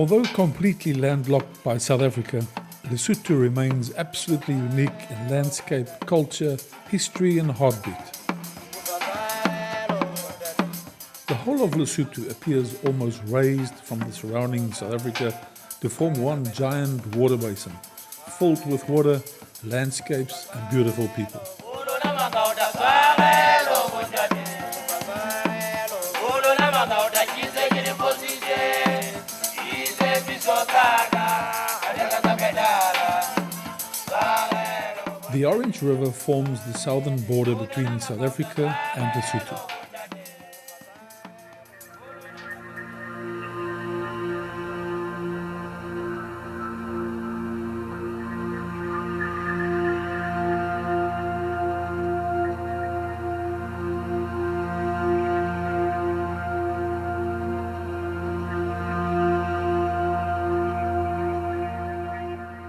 Although completely landlocked by South Africa, Lesotho remains absolutely unique in landscape, culture, history and heartbeat. The whole of Lesotho appears almost raised from the surrounding South Africa to form one giant water basin, filled with water, landscapes and beautiful people. The Orange River forms the southern border between South Africa and Lesotho.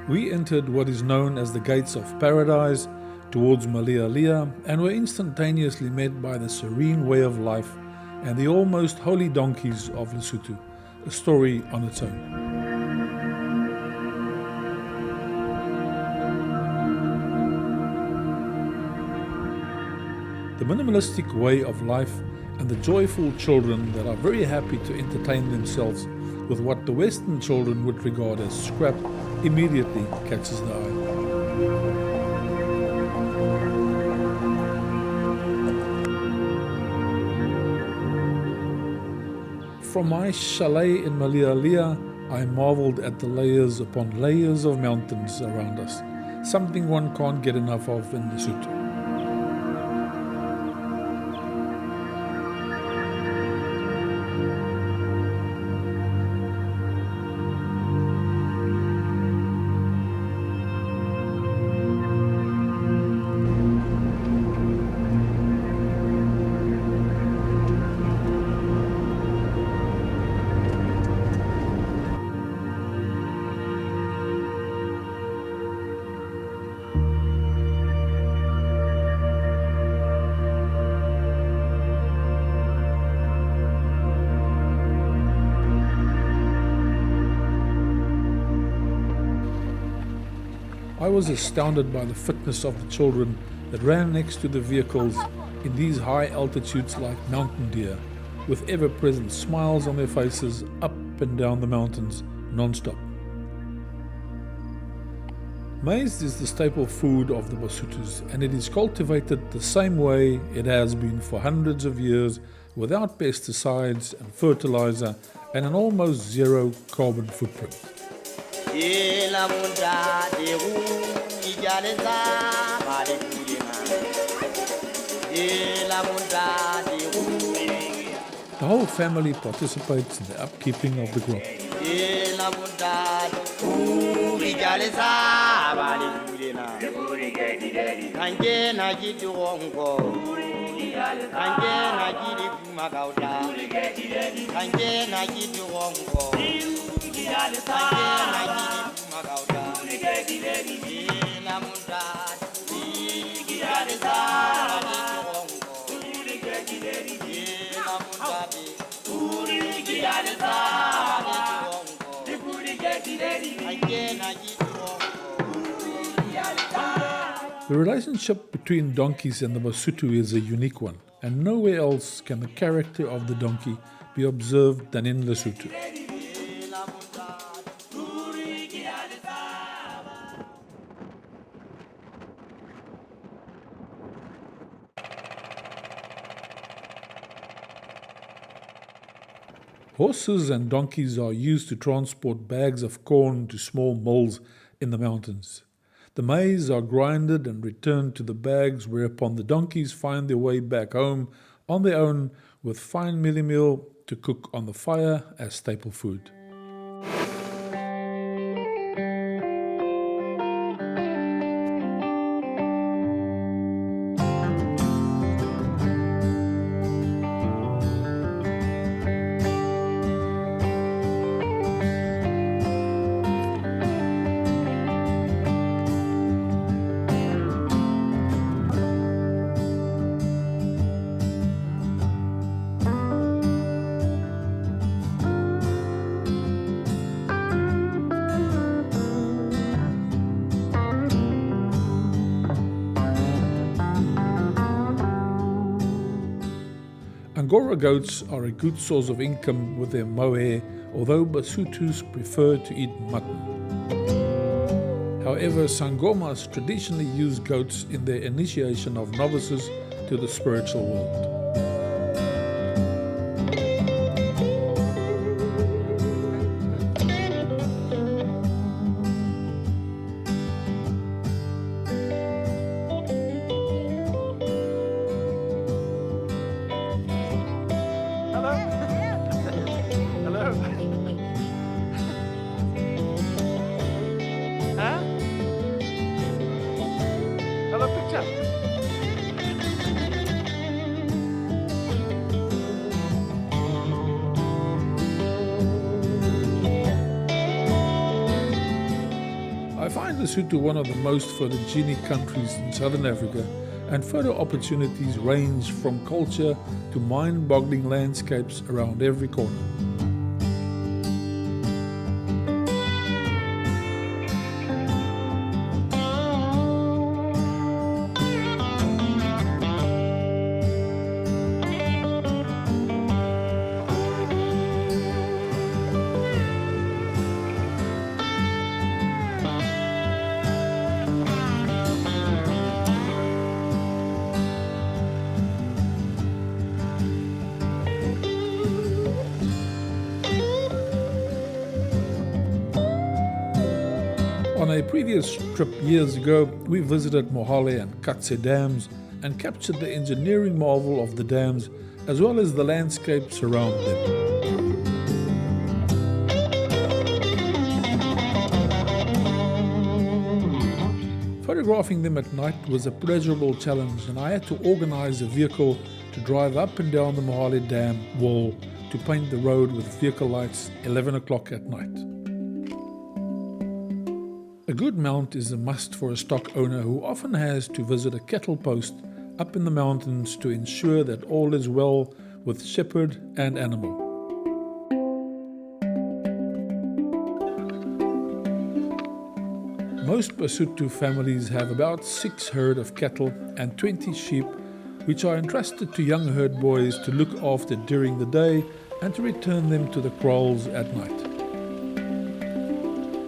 We entered what is known as the Gates of Paradise towards Malialia and were instantaneously met by the serene way of life and the almost holy donkeys of Lesotho, a story on its own. The minimalistic way of life and the joyful children that are very happy to entertain themselves with what the Western children would regard as scrap immediately catches the eye. From my chalet in Malialia, I marveled at the layers upon layers of mountains around us, something one can't get enough of in Lesotho. I was astounded by the fitness of the children that ran next to the vehicles in these high altitudes like mountain deer, with ever-present smiles on their faces up and down the mountains non-stop. Maize is the staple food of the Basothos, and it is cultivated the same way it has been for hundreds of years, without pesticides and fertilizer and an almost zero carbon footprint. The whole family participates in the upkeeping of the crop. The relationship between donkeys and the Basotho is a unique one, and nowhere else can the character of the donkey be observed than in Lesotho. Horses and donkeys are used to transport bags of corn to small mills in the mountains. The maize are grinded and returned to the bags, whereupon the donkeys find their way back home on their own with fine mielie meal to cook on the fire as staple food. Angora goats are a good source of income with their mohair, although Basutus prefer to eat mutton. However, Sangomas traditionally use goats in their initiation of novices to the spiritual world. I find Lesotho one of the most photogenic countries in southern Africa, and photo opportunities range from culture to mind-boggling landscapes around every corner. On a previous trip years ago, we visited Mohale and Katse dams and captured the engineering marvel of the dams as well as the landscapes around them. Photographing them at night was a pleasurable challenge, and I had to organize a vehicle to drive up and down the Mohale Dam wall to paint the road with vehicle lights 11 o'clock at night. A good mount is a must for a stock owner who often has to visit a cattle post up in the mountains to ensure that all is well with shepherd and animal. Most Basotho families have about 6 herd of cattle and 20 sheep, which are entrusted to young herd boys to look after during the day and to return them to the kraals at night.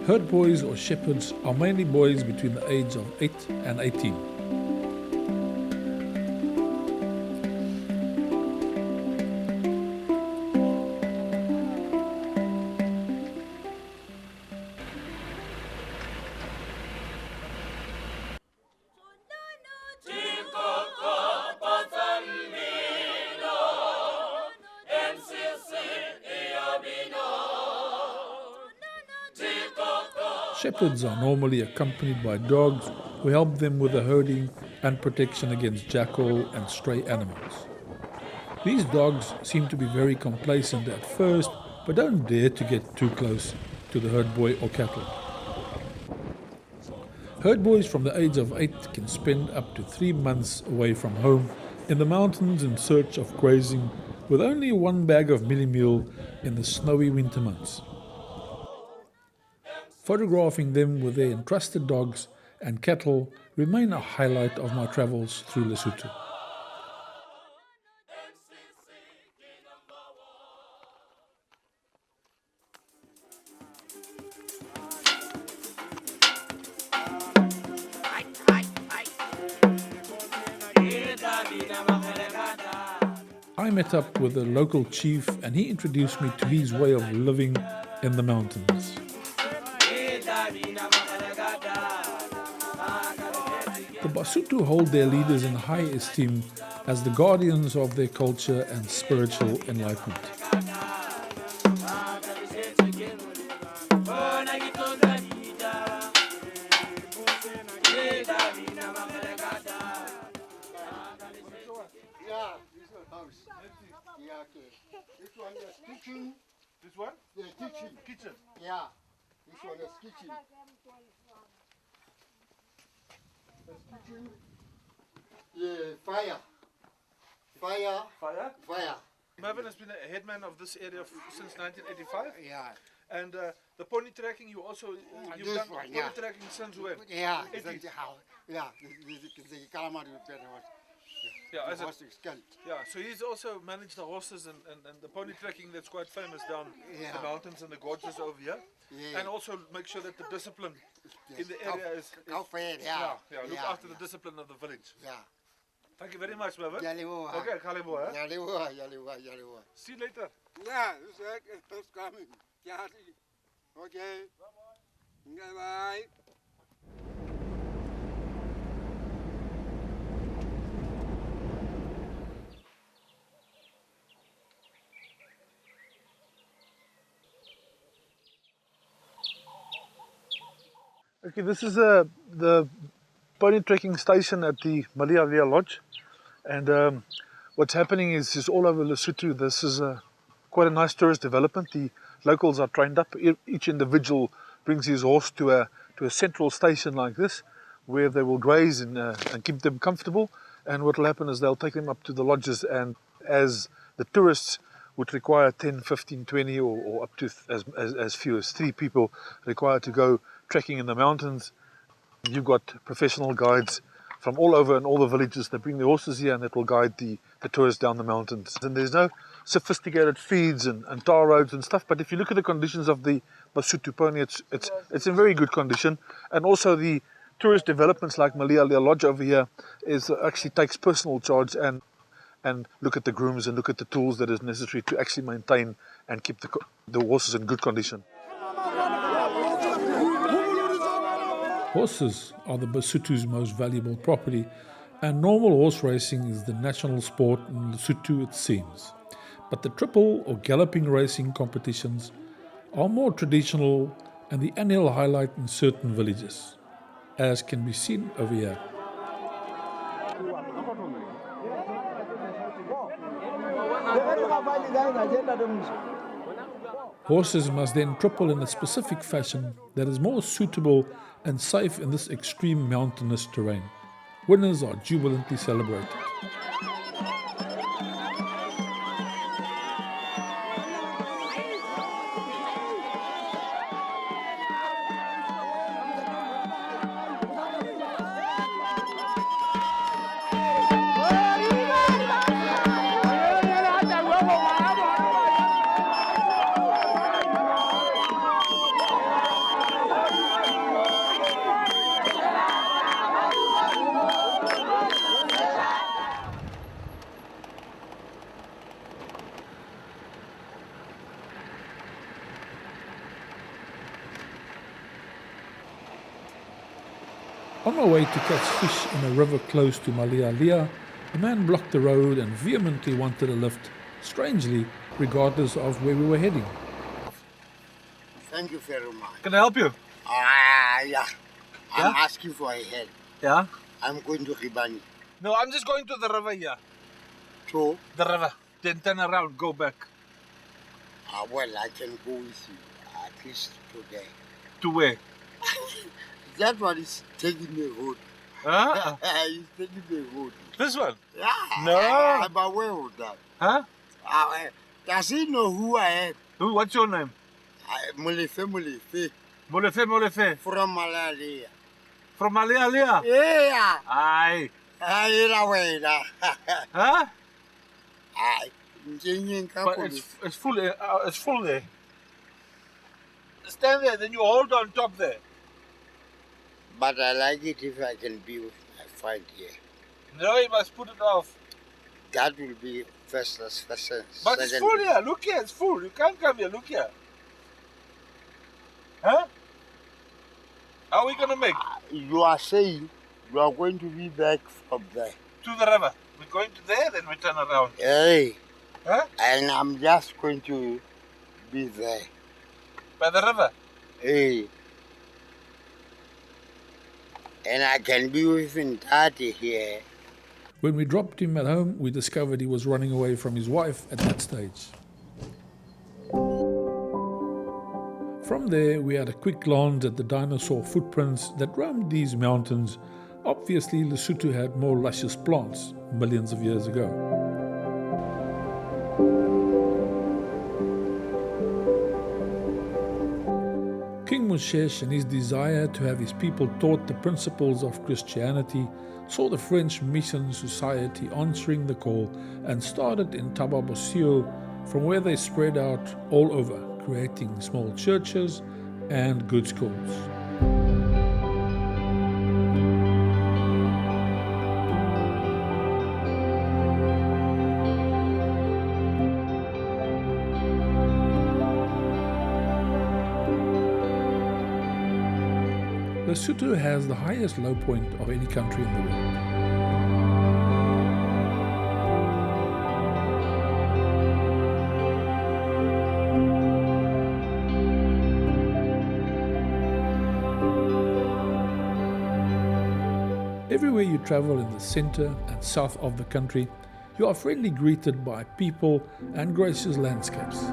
Herd boys or shepherds are mainly boys between the age of 8 and 18. Shepherds are normally accompanied by dogs who help them with the herding and protection against jackal and stray animals. These dogs seem to be very complacent at first, but don't dare to get too close to the herd boy or cattle. Herd boys from the age of 8 can spend up to 3 months away from home in the mountains in search of grazing with only 1 bag of mealie meal in the snowy winter months. Photographing them with their entrusted dogs and cattle remain a highlight of my travels through Lesotho. I met up with a local chief and he introduced me to his way of living in the mountains. The Basotho hold their leaders in high esteem as the guardians of their culture and spiritual enlightenment. This one is kitchen. This one? Yeah, kitchen. Kitchen. Yeah. This one is kitchen. That's kitchen. Yeah, fire. Fire. Fire? Fire. Mervyn has been a headman of this area since 1985. Yeah. And the pony tracking, you also you've This done one, pony yeah. tracking since when? Yeah. 80s. Yeah. This is the calamari better one. Yeah, as a, horse is killed. yeah. So he's also managed the horses and the pony tracking that's quite famous down Yeah. the mountains and the gorges over here. Yeah. And also make sure that the discipline in the Go- area is go for it, yeah. look Yeah, after the yeah. discipline of the village. Yeah. Thank you very much, Mervyn. Yaliwa. Okay, Kalibo, eh? Yaliwa. See you later. Yeah, it's coming. Yeah. Okay. Bye. Okay, this is the pony trekking station at the Malialia Lodge, and what's happening is all over Lesotho. This is quite a nice tourist development. The locals are trained up. Each individual brings his horse to a central station like this, where they will graze and keep them comfortable. And what will happen is they'll take them up to the lodges, and as the tourists would require 10, 15, 20 or up to as few as 3 people required to go trekking in the mountains. You've got professional guides from all over and all the villages that bring the horses here, and that will guide the tourists down the mountains. And there's no sophisticated feeds and tar roads and stuff, but if you look at the conditions of the Lesotho pony, it's in very good condition. And also the tourist developments like Malialia Lodge over here actually takes personal charge and look at the grooms and look at the tools that is necessary to actually maintain and keep the horses in good condition. Horses are the Lesotho's most valuable property, and normal horse racing is the national sport in Lesotho, it seems. But the triple or galloping racing competitions are more traditional and the annual highlight in certain villages, as can be seen over here. Horses must then triple in a specific fashion that is more suitable and safe in this extreme mountainous terrain. Winners are jubilantly celebrated. On my way to catch fish in a river close to Malialia, a man blocked the road and vehemently wanted a lift, strangely, regardless of where we were heading. Thank you very much. Can I help you? Yeah. I'm asking for a help. Yeah? I'm going to Ribani. No, I'm just going to the river here. So, The river. Then turn around, go back. well, I can go with you at least today. To where? That one is taking me road. Huh? He's taking me road. This one? Yeah. No. I'm aware of that. Huh? Does he know who I am? Who? What's your name? Molefe. Molefe. From Malaria. From Malialia? Yeah. Aye. Wena. Huh? Aye. But it's full. It's full there. Stand there, then you hold on top there. But I like it if I can be with my friend here. No, you must put it off. That will be first. But it's full here. Look here, it's full. You can't come here. Look here. Huh? How are we gonna make? You are saying you are going to be back from there. To the river. We're going to there, then we turn around. Hey. Huh? And I'm just going to be there. By the river. Hey. And I can be with Ntati here. When we dropped him at home, we discovered he was running away from his wife at that stage. From there, we had a quick glance at the dinosaur footprints that roamed these mountains. Obviously, Lesotho had more luscious plants millions of years ago. King Moshesh, in his desire to have his people taught the principles of Christianity, saw the French Mission Society answering the call and started in Tababosio, from where they spread out all over, creating small churches and good schools. Lesotho has the highest low point of any country in the world. Everywhere you travel in the center and south of the country, you are friendly greeted by people and gracious landscapes.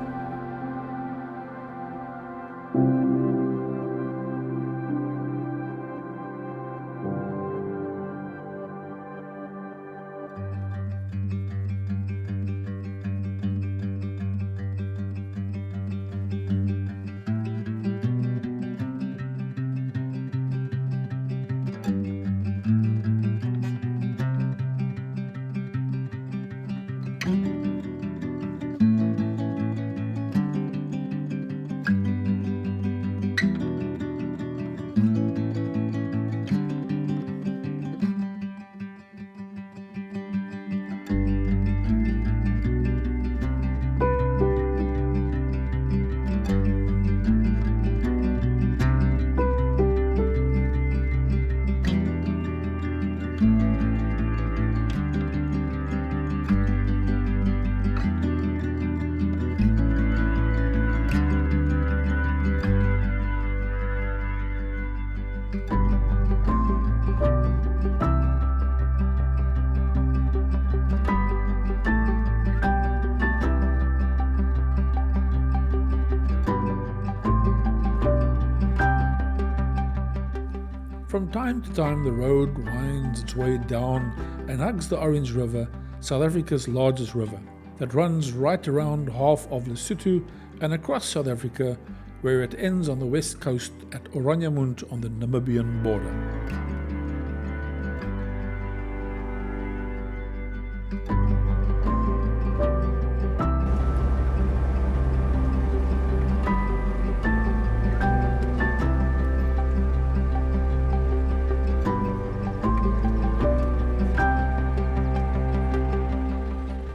From time to time, the road winds its way down and hugs the Orange River, South Africa's largest river, that runs right around half of Lesotho and across South Africa, where it ends on the west coast at Oraniemund on the Namibian border.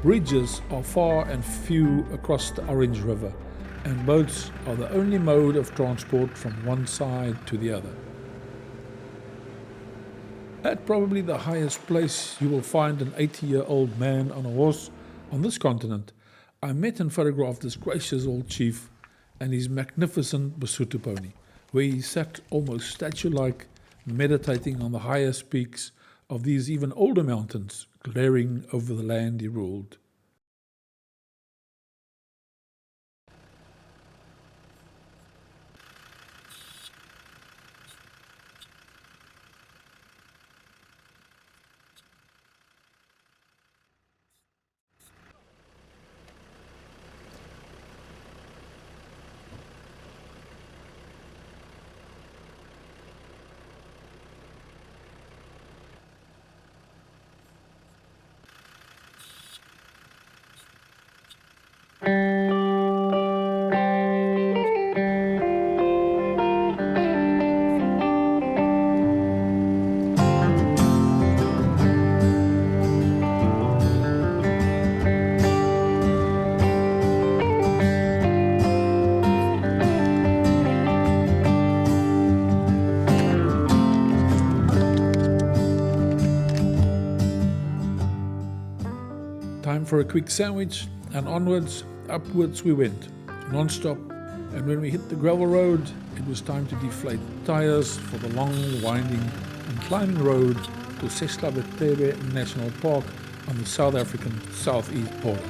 Bridges are far and few across the Orange River, and boats are the only mode of transport from one side to the other. At probably the highest place you will find an 80-year-old man on a horse on this continent, I met and photographed this gracious old chief and his magnificent Basotho pony, where he sat almost statue-like, meditating on the highest peaks of these even older mountains glaring over the land he ruled. Time for a quick sandwich, and onwards, upwards we went, non-stop, and when we hit the gravel road, it was time to deflate tires for the long, winding and climbing road to Sehlabetebe National Park on the South African southeast border.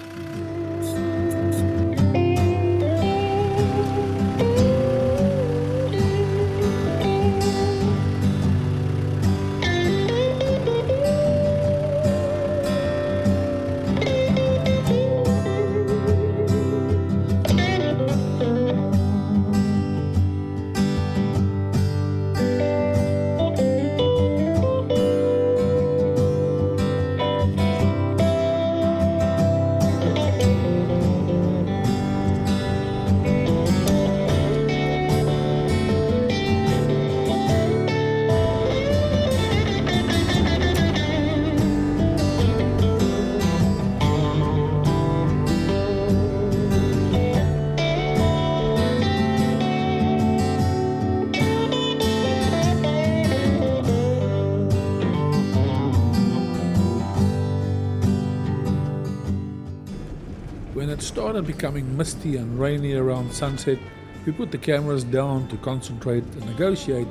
started becoming misty and rainy around sunset, we put the cameras down to concentrate and negotiate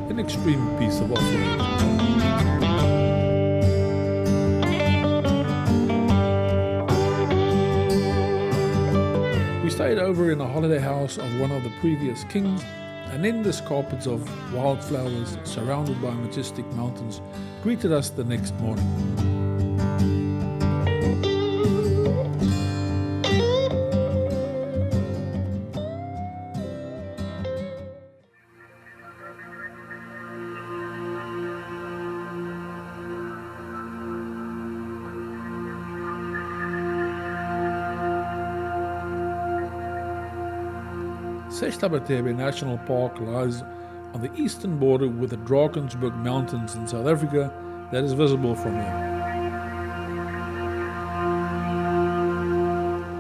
an extreme piece of off-road. We stayed over in a holiday house of one of the previous kings, and in this carpets of wildflowers surrounded by majestic mountains greeted us the next morning. Sechtabetebe National Park lies on the eastern border with the Drakensberg Mountains in South Africa that is visible from here.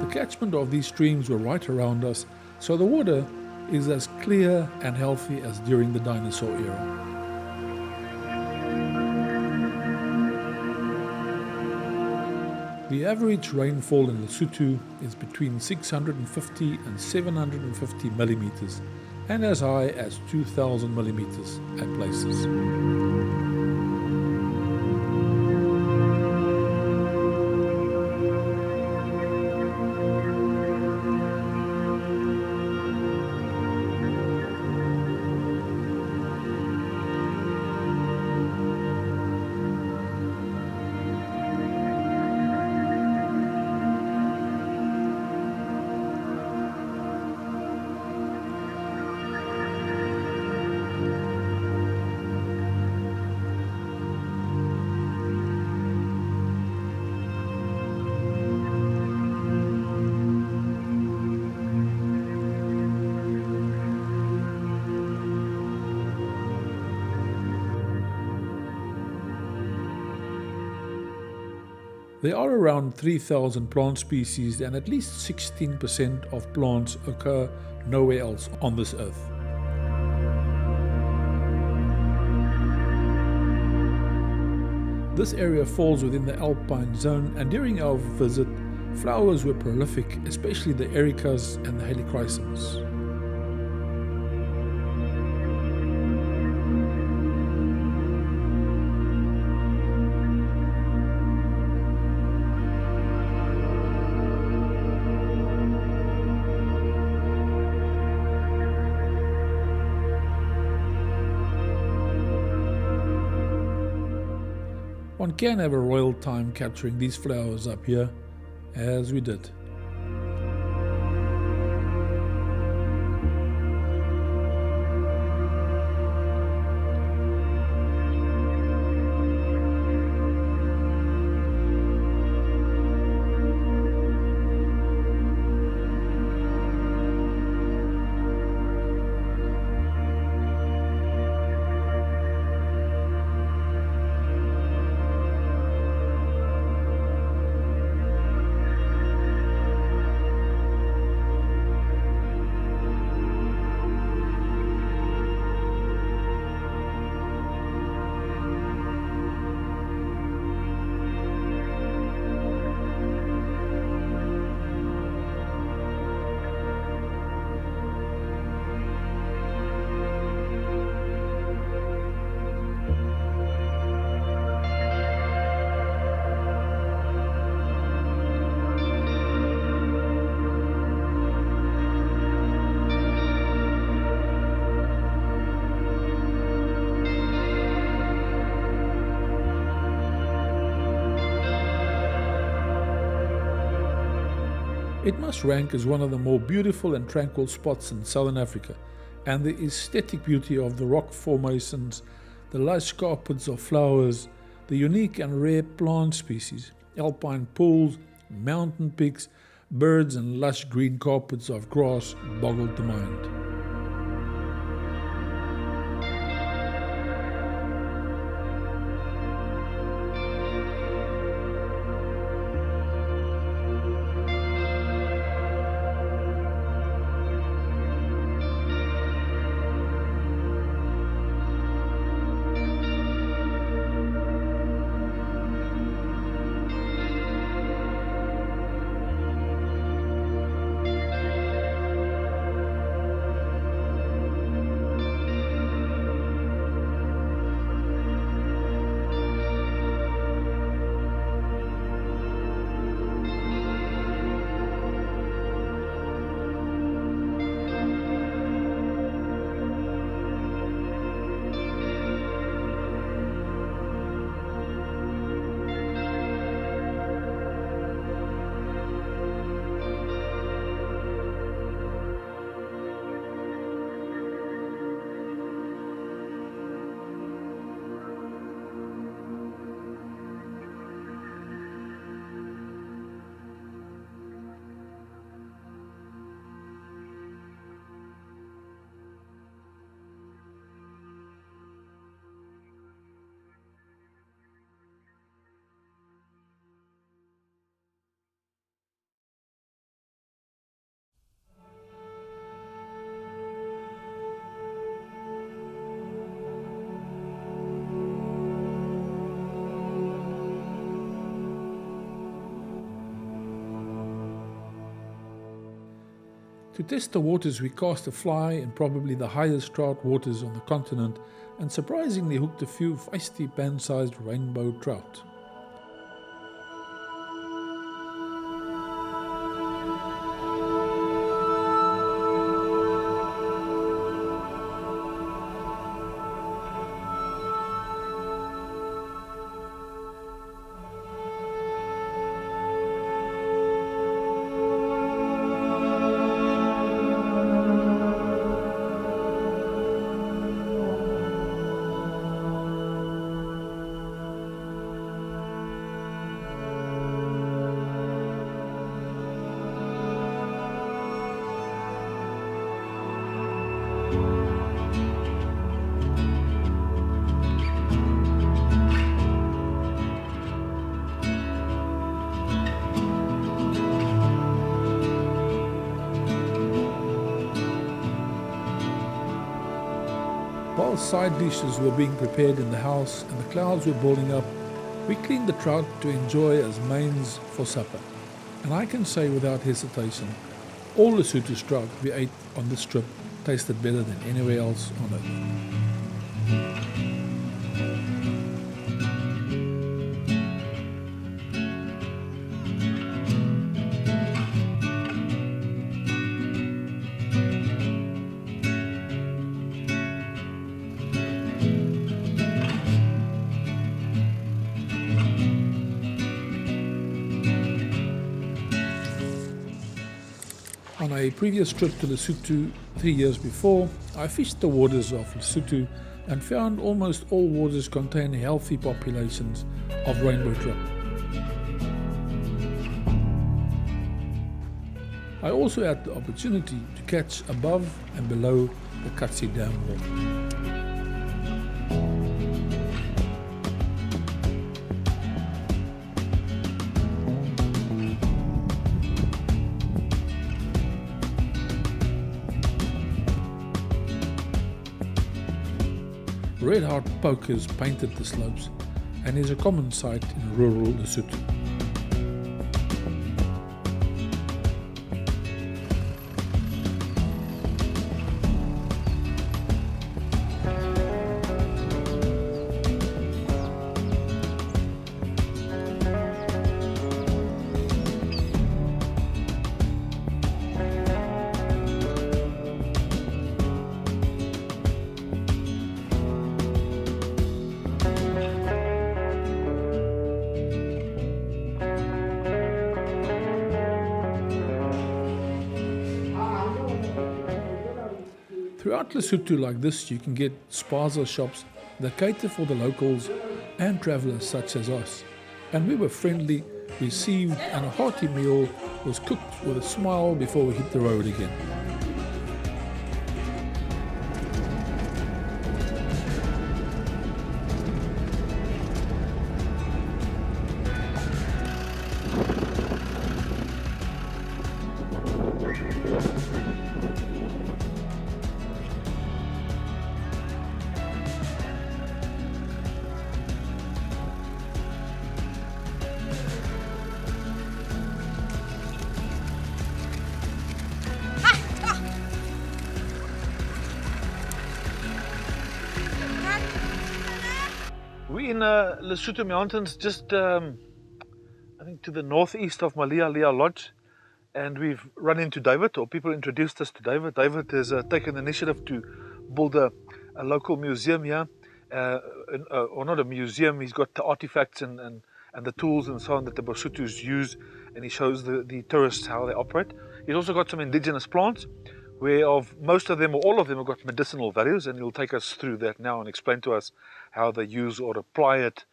The catchment of these streams were right around us, so the water is as clear and healthy as during the dinosaur era. The average rainfall in Lesotho is between 650 and 750 millimeters, and as high as 2,000 millimeters at places. There are around 3,000 plant species, and at least 16% of plants occur nowhere else on this earth. This area falls within the alpine zone, and during our visit, flowers were prolific, especially the ericas and the helichrysums. One can have a royal time capturing these flowers up here, as we did. It must rank as one of the more beautiful and tranquil spots in southern Africa, and the aesthetic beauty of the rock formations, the lush carpets of flowers, the unique and rare plant species, alpine pools, mountain peaks, birds and lush green carpets of grass boggled the mind. To test the waters, we cast a fly in probably the highest trout waters on the continent and surprisingly hooked a few feisty pan-sized rainbow trout. While side dishes were being prepared in the house and the clouds were building up, we cleaned the trout to enjoy as mains for supper. And I can say without hesitation, all Lesotho's trout we ate on this trip tasted better than anywhere else on earth. On a previous trip to Lesotho 3 years before, I fished the waters of Lesotho and found almost all waters contain healthy populations of rainbow trout. I also had the opportunity to catch above and below the Katse Dam wall. Red-heart pokers painted the slopes and is a common sight in rural Lesotho. Throughout Lesotho like this, you can get spaza shops that cater for the locals and travellers such as us. And we were friendly, received, and a hearty meal was cooked with a smile before we hit the road again. We're in Lesotho Mountains, just I think to the northeast of Malia Lodge, and we've run into David, or people introduced us to David. David has taken the initiative to build a local museum here, or not a museum. He's got the artifacts and the tools and so on that the Basothos use, and he shows the tourists how they operate. He's also got some indigenous plants, whereof most of them or all of them have got medicinal values, and he'll take us through that now and explain to us how they use or apply it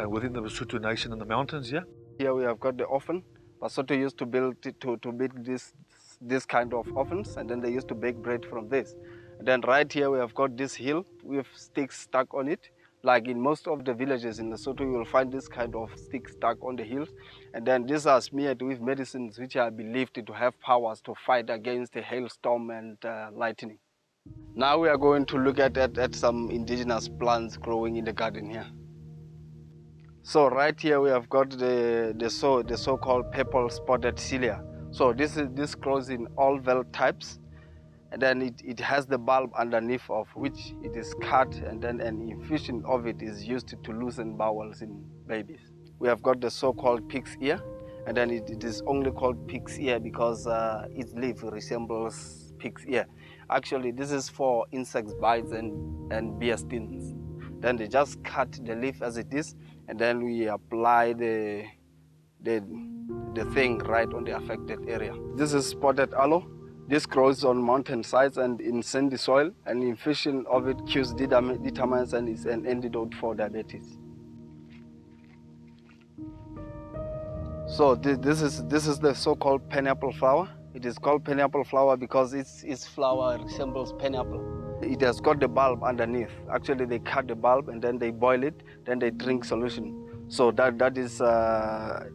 within the Lesotho nation in the mountains here. Here we have got the oven. Basotho used to build to make this kind of ovens, and then they used to bake bread from this. And then right here we have got this hill with sticks stuck on it. Like in most of the villages in Lesotho, you will find this kind of stick stuck on the hills. And then these are smeared with medicines which are believed to have powers to fight against the hailstorm and lightning. Now we are going to look at some indigenous plants growing in the garden here. So right here we have got the so-called purple spotted cilia, So this grows in all well types, and then it has the bulb underneath of which it is cut, and then an infusion of it is used to loosen bowels in babies. We have got the so-called pig's ear, and then it is only called pig's ear because its leaf resembles pig's ear. Actually, this is for insect bites and bear stings. Then they just cut the leaf as it is, and then we apply the thing right on the affected area. This is spotted aloe. This grows on mountain sides and in sandy soil, and infusion of it cures determines and is an antidote for diabetes. So this is the so-called pineapple flower. It is called pineapple flower because its flower resembles pineapple. It has got the bulb underneath. Actually, they cut the bulb and then they boil it, then they drink solution. So that is to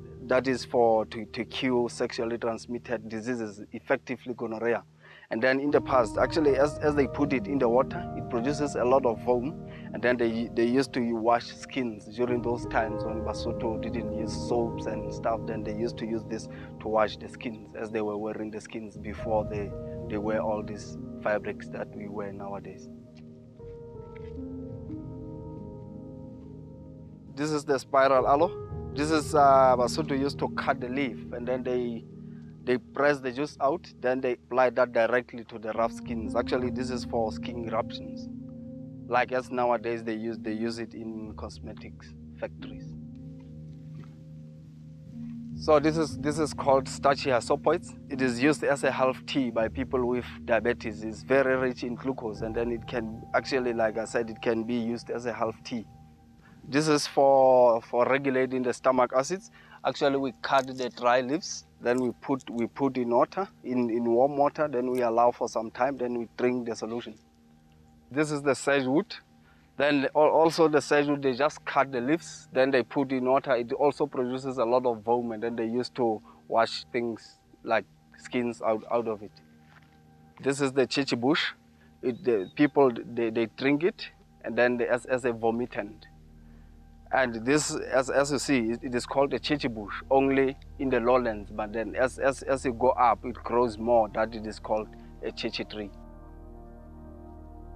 cure sexually transmitted diseases, effectively gonorrhea. And then in the past, actually, as they put it in the water, it produces a lot of foam. And then they used to wash skins during those times when Lesotho didn't use soaps and stuff. Then they used to use this to wash the skins as they were wearing the skins before they wear all these fabrics that we wear nowadays. This is the spiral aloe. This is Lesotho used to cut the leaf, and then they press the juice out, then they apply that directly to the rough skins. Actually, this is for skin eruptions. Like as nowadays they use it in cosmetics factories. So this is called starchy hysopoids. It is used as a health tea by people with diabetes. It's very rich in glucose, and then it can actually, like I said, it can be used as a health tea. This is for regulating the stomach acids. Actually, we cut the dry leaves, then we put in water, in warm water, then we allow for some time, then we drink the solution. This is the sagewood. Then also the sagewood, they just cut the leaves, then they put in water. It also produces a lot of foam, and then they used to wash things like skins out of it. This is the chichi bush. People drink it, and then as a vomitant. And this, as you see, it is called a chichi bush only in the lowlands. But then as you go up, it grows more. That it is called a chichi tree.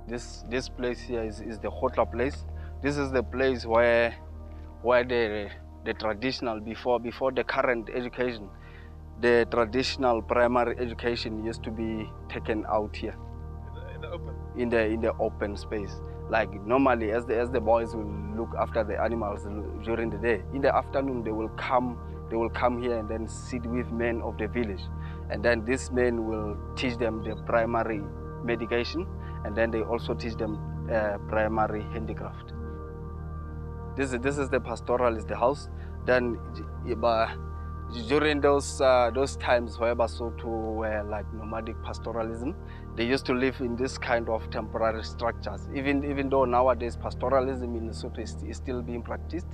This place here is the Hotla place. This is the place where the traditional before the current education, the traditional primary education used to be taken out here. In the open. In the open space. Like normally, as the boys will look after the animals during the day, in the afternoon they will come here and then sit with men of the village, and then these men will teach them the primary medication, and then they also teach them primary handicraft. This is the pastoralist, the house. Then during those times where Lesotho were like nomadic pastoralism, they used to live in this kind of temporary structures. Even though nowadays pastoralism in Lesotho is still being practiced.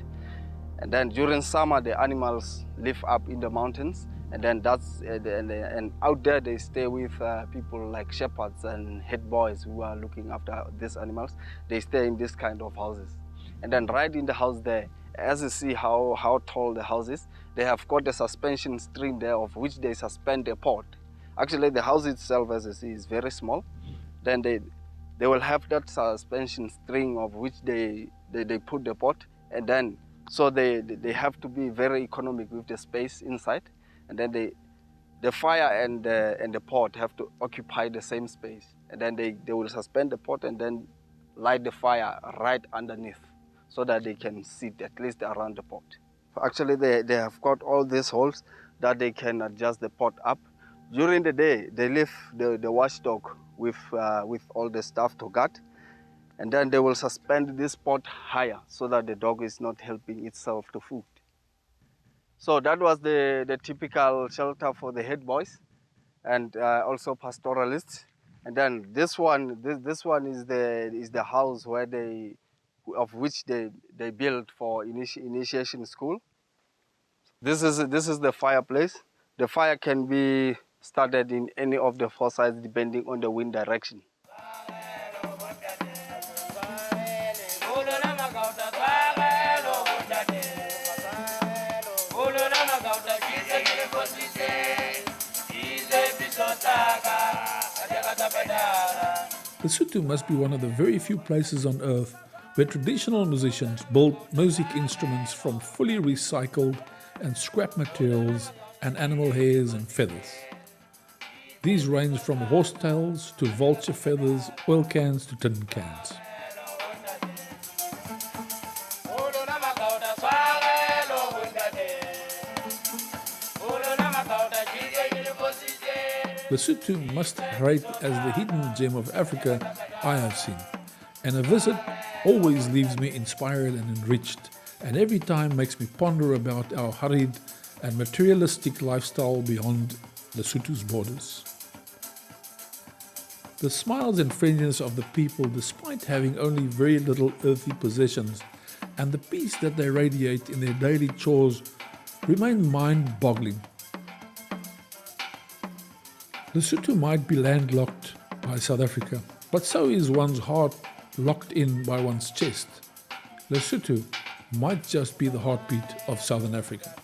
And then during summer, the animals live up in the mountains, and then and out there they stay with people like shepherds and head boys who are looking after these animals. They stay in this kind of houses, and then right in the house there, as you see how tall the house is, they have got a suspension string there of which they suspend a pot. Actually, the house itself, as you see, is very small. Then they will have that suspension string of which they put the pot, and then so they have to be very economic with the space inside, and then the fire and the pot have to occupy the same space, and then they will suspend the pot and then light the fire right underneath, so that they can sit at least around the pot. Actually, they have got all these holes that they can adjust the pot up. During the day, they leave the watchdog with all the stuff to guard, and then they will suspend this pot higher so that the dog is not helping itself to food. So that was the typical shelter for the head boys and also pastoralists. And then this one is the house of which they built for initiation school. This is the fireplace. The fire can be started in any of the four sides depending on the wind direction. Lesotho must be one of the very few places on earth where traditional musicians build music instruments from fully recycled and scrap materials and animal hairs and feathers. These range from horsetails to vulture feathers, oil cans to tin cans. Lesotho must rate as the hidden gem of Africa I have seen, and a visit always leaves me inspired and enriched, and every time makes me ponder about our hurried and materialistic lifestyle beyond Lesotho's borders. The smiles and friendliness of the people, despite having only very little earthly possessions, and the peace that they radiate in their daily chores remain mind-boggling. Lesotho might be landlocked by South Africa, but so is one's heart locked in by one's chest. Lesotho might just be the heartbeat of Southern Africa.